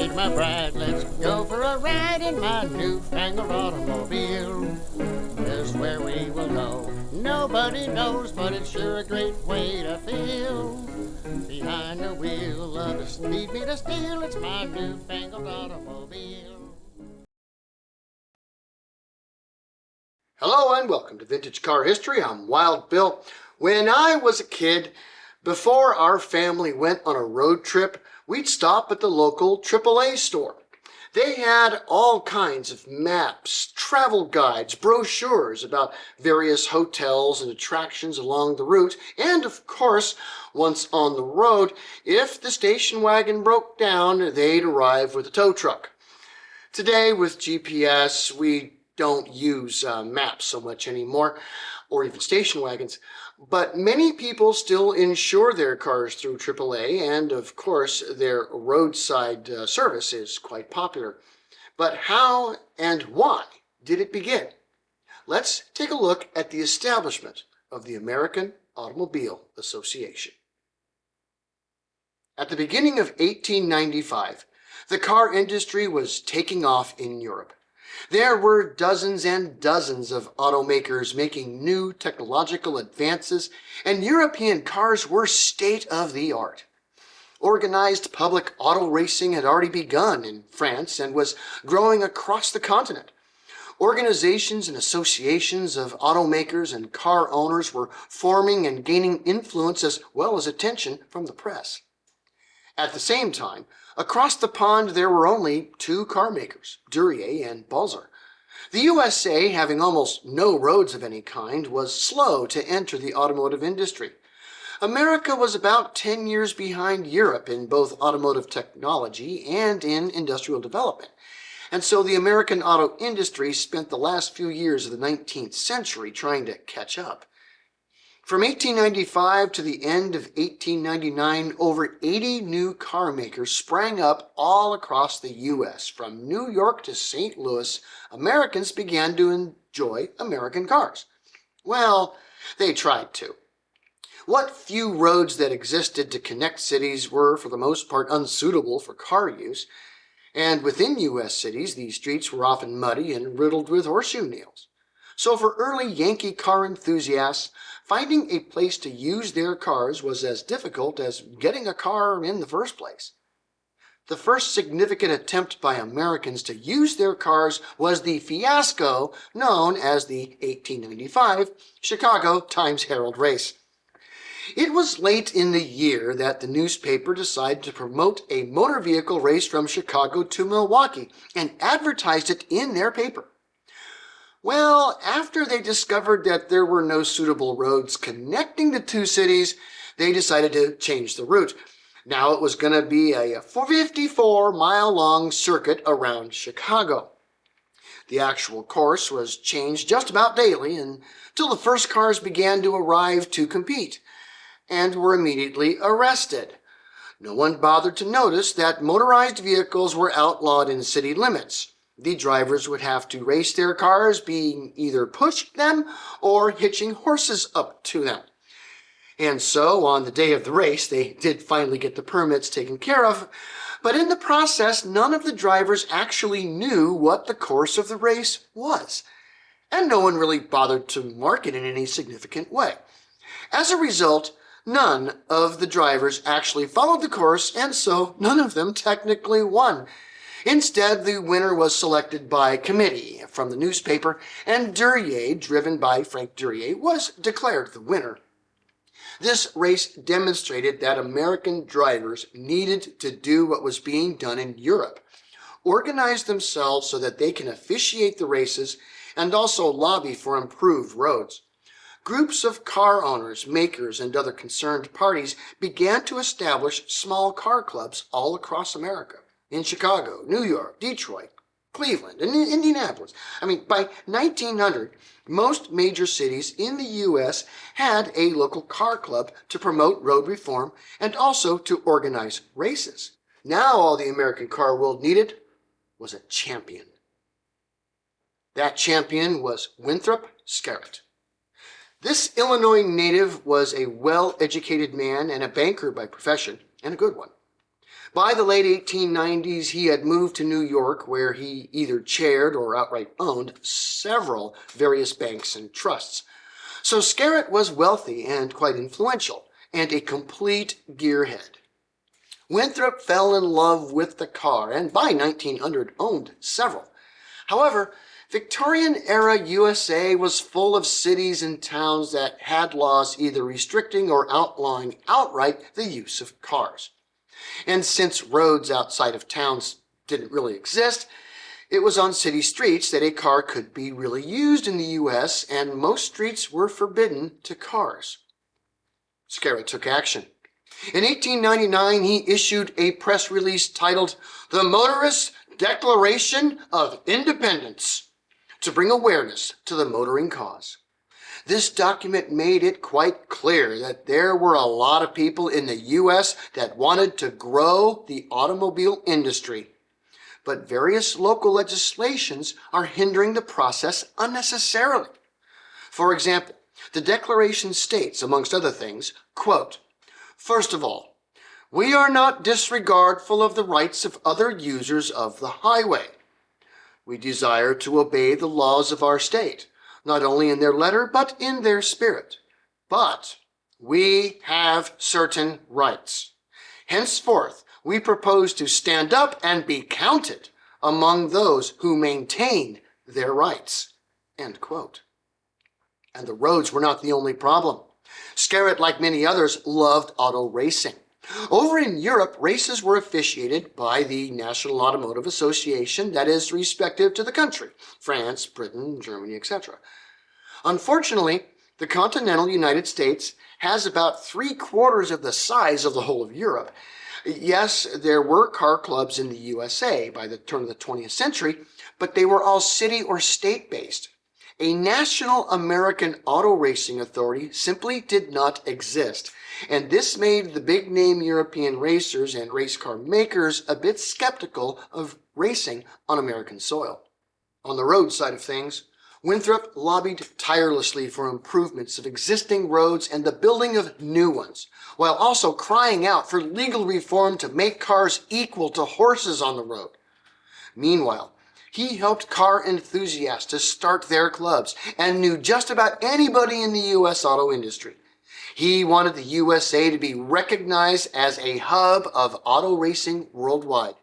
meet my bride. Let's go for a ride in my newfangled automobile. Here's where we will go. Nobody knows, but it's sure a great way to feel. Behind the wheel of the speed meter steel, it's my newfangled automobile. Hello and welcome to Vintage Car History. I'm Wild Bill. When I was a kid, before our family went on a road trip, we'd stop at the local AAA store. They had all kinds of maps, travel guides, brochures about various hotels and attractions along the route, and of course, once on the road, if the station wagon broke down, they'd arrive with a tow truck. Today, with GPS, we don't use maps so much anymore, or even station wagons, but many people still insure their cars through AAA, and of course their roadside service is quite popular. But how and why did it begin? Let's take a look at the establishment of the American Automobile Association. At the beginning of 1895, the car industry was taking off in Europe. There were dozens and dozens of automakers making new technological advances, and European cars were state-of-the-art. Organized public auto racing had already begun in France and was growing across the continent. Organizations and associations of automakers and car owners were forming and gaining influence as well as attention from the press. At the same time, across the pond there were only two car makers, Duryea and Balzer. The USA, having almost no roads of any kind, was slow to enter the automotive industry. America was about 10 years behind Europe in both automotive technology and in industrial development, and so the American auto industry spent the last few years of the 19th century trying to catch up. From 1895 to the end of 1899, over 80 new car makers sprang up all across the U.S. From New York to St. Louis, Americans began to enjoy American cars. Well, they tried to. What few roads that existed to connect cities were, for the most part, unsuitable for car use, and within U.S. cities, these streets were often muddy and riddled with horseshoe nails. So for early Yankee car enthusiasts, finding a place to use their cars was as difficult as getting a car in the first place. The first significant attempt by Americans to use their cars was the fiasco known as the 1895 Chicago Times-Herald race. It was late in the year that the newspaper decided to promote a motor vehicle race from Chicago to Milwaukee and advertised it in their paper. Well, after they discovered that there were no suitable roads connecting the two cities, they decided to change the route. Now it was going to be a 54-mile-long circuit around Chicago. The actual course was changed just about daily until the first cars began to arrive to compete, and were immediately arrested. No one bothered to notice that motorized vehicles were outlawed in city limits. The drivers would have to race their cars, being either pushing them or hitching horses up to them. And so, on the day of the race, they did finally get the permits taken care of, but in the process, none of the drivers actually knew what the course of the race was, and no one really bothered to mark it in any significant way. As a result, none of the drivers actually followed the course, and so none of them technically won. Instead, the winner was selected by committee from the newspaper, and Duryea, driven by Frank Duryea, was declared the winner. This race demonstrated that American drivers needed to do what was being done in Europe, organize themselves so that they can officiate the races and also lobby for improved roads. Groups of car owners, makers, and other concerned parties began to establish small car clubs all across America. In Chicago, New York, Detroit, Cleveland, and Indianapolis. By 1900, most major cities in the U.S. had a local car club to promote road reform and also to organize races. Now all the American car world needed was a champion. That champion was Winthrop Skerritt. This Illinois native was a well-educated man and a banker by profession, and a good one. By the late 1890s, he had moved to New York, where he either chaired or outright owned several various banks and trusts. So Skerritt was wealthy and quite influential, and a complete gearhead. Winthrop fell in love with the car, and by 1900 owned several. However, Victorian-era USA was full of cities and towns that had laws either restricting or outlawing outright the use of cars. And since roads outside of towns didn't really exist, it was on city streets that a car could be really used in the U.S., and most streets were forbidden to cars. Skerritt took action. In 1899, he issued a press release titled "The Motorist's Declaration of Independence" to bring awareness to the motoring cause. This document made it quite clear that there were a lot of people in the U.S. that wanted to grow the automobile industry, but various local legislations are hindering the process unnecessarily. For example, the Declaration states, amongst other things, quote, "First of all, we are not disregardful of the rights of other users of the highway. We desire to obey the laws of our state, not only in their letter, but in their spirit. But we have certain rights. Henceforth, we propose to stand up and be counted among those who maintain their rights." End quote. And the roads were not the only problem. Skerritt, like many others, loved auto racing. Over in Europe, races were officiated by the National Automotive Association, that is respective to the country: France, Britain, Germany, etc. Unfortunately, the continental United States has about 3/4 of the size of the whole of Europe. Yes, there were car clubs in the USA by the turn of the 20th century, but they were all city or state-based. A national American auto racing authority simply did not exist, and this made the big-name European racers and race car makers a bit skeptical of racing on American soil. On the road side of things, Winthrop lobbied tirelessly for improvements of existing roads and the building of new ones, while also crying out for legal reform to make cars equal to horses on the road. Meanwhile, he helped car enthusiasts to start their clubs and knew just about anybody in the U.S. auto industry. He wanted the USA to be recognized as a hub of auto racing worldwide.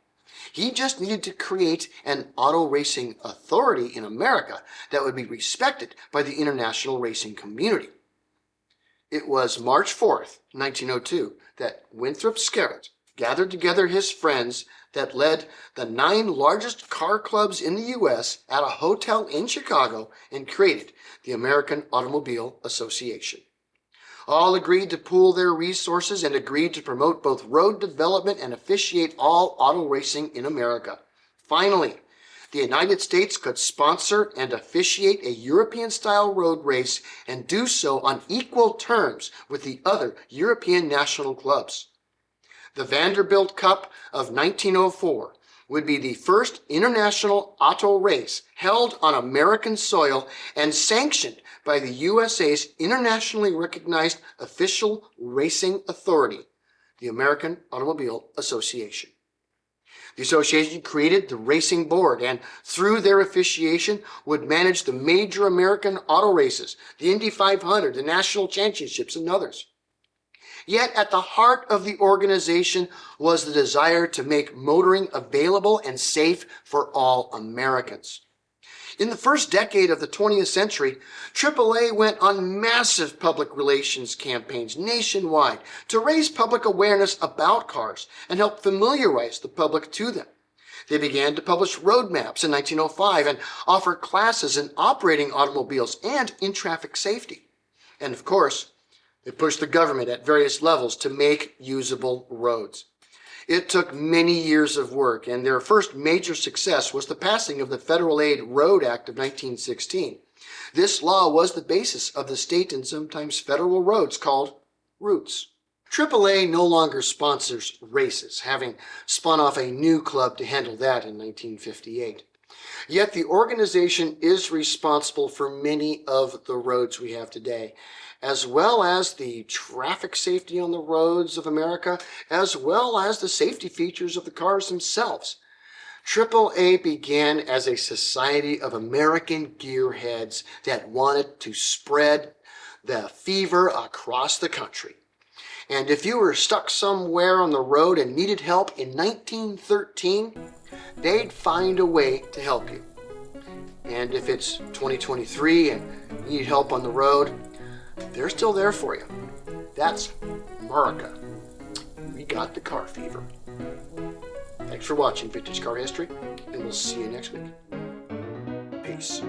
He just needed to create an auto racing authority in America that would be respected by the international racing community. It was March 4th, 1902, that Winthrop Skerritt gathered together his friends that led the 9 largest car clubs in the U.S. at a hotel in Chicago and created the American Automobile Association. All agreed to pool their resources and agreed to promote both road development and officiate all auto racing in America. Finally, the United States could sponsor and officiate a European-style road race and do so on equal terms with the other European national clubs. The Vanderbilt Cup of 1904 would be the first international auto race held on American soil and sanctioned by the USA's internationally recognized official racing authority, the American Automobile Association. The association created the racing board and, through their officiation, would manage the major American auto races, the Indy 500, the national championships, and others. Yet at the heart of the organization was the desire to make motoring available and safe for all Americans. In the first decade of the 20th century, AAA went on massive public relations campaigns nationwide to raise public awareness about cars and help familiarize the public to them. They began to publish road maps in 1905 and offer classes in operating automobiles and in traffic safety. And of course, they pushed the government at various levels to make usable roads. It took many years of work, and their first major success was the passing of the Federal Aid Road Act of 1916. This law was the basis of the state and sometimes federal roads called routes. AAA no longer sponsors races, having spun off a new club to handle that in 1958. Yet the organization is responsible for many of the roads we have today. as well as the traffic safety on the roads of America, as well as the safety features of the cars themselves. AAA began as a society of American gearheads that wanted to spread the fever across the country. And if you were stuck somewhere on the road and needed help in 1913, they'd find a way to help you. And if it's 2023 and you need help on the road, they're still there for you. That's America. We got the car fever. Thanks for watching Vintage Car History, and we'll see you next week. Peace.